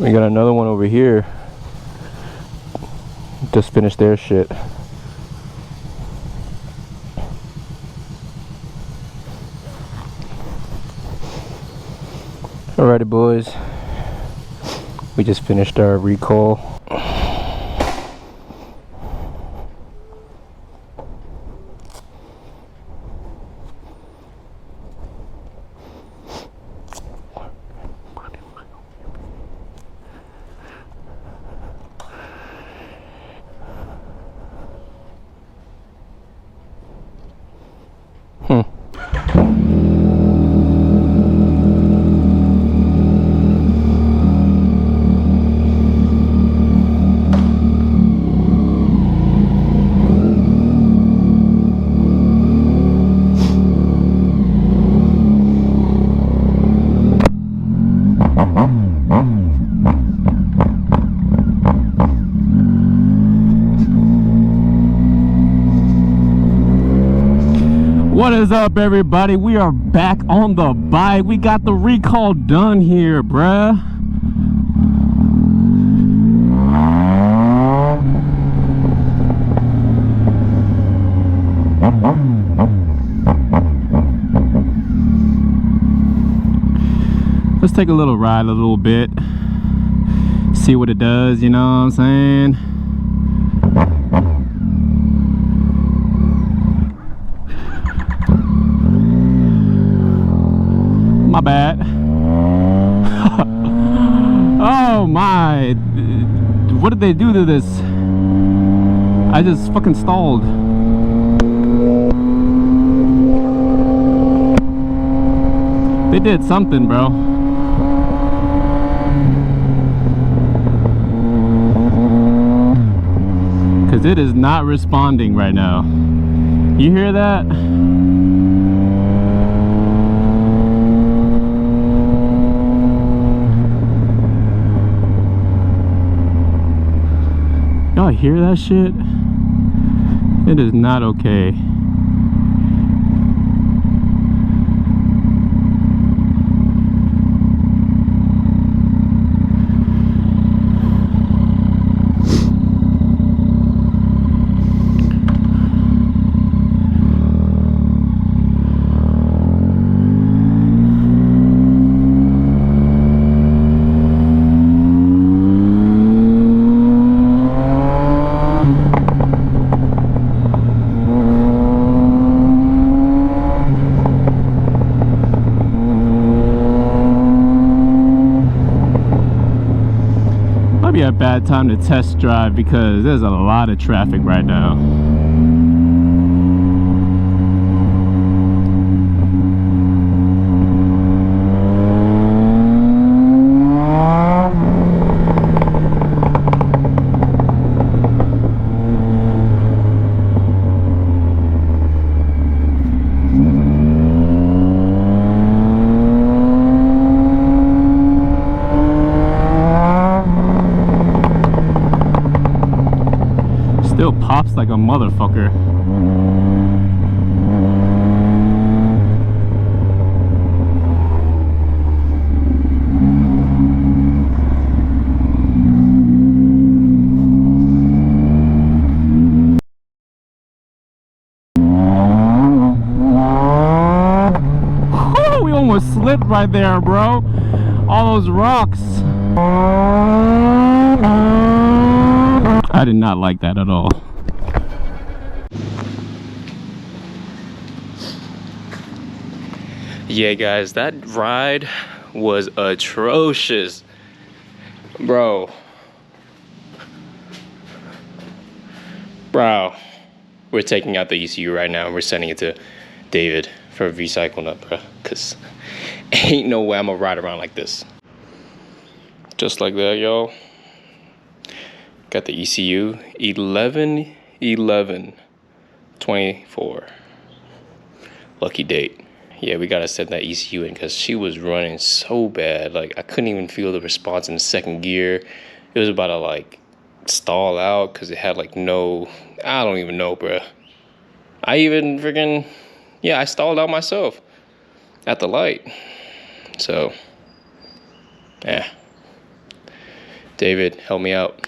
We got another one over here. Just finished their shit. Alrighty, boys. We just finished our recall. What is up, everybody? We are back on the bike. We got the recall done here, bruh. Let's take a little ride a little bit, see what it does, you know what I'm saying? My bad. Oh my, what did they do to this? I just fucking stalled. They did something, bro. Because it is not responding right now. You hear that? Y'all hear that shit? It is not okay. A bad time to test drive because there's a lot of traffic right now. Still pops like a motherfucker. Whew, we almost slipped right there, bro. All those rocks. I did not like that at all. Yeah, guys, that ride was atrocious, bro. We're taking out the ECU right now and we're sending it to David for Vcyclenut, bro, because ain't no way I'm gonna ride around like this. Just like that, y'all. Got the ECU 11/11/24. Lucky date. Yeah, we gotta send that ECU in because she was running so bad. Like, I couldn't even feel the response in the second gear. It was about to like stall out because it had like no, I don't even know, bruh. I even freaking, yeah, I stalled out myself at the light. So, yeah. David, help me out.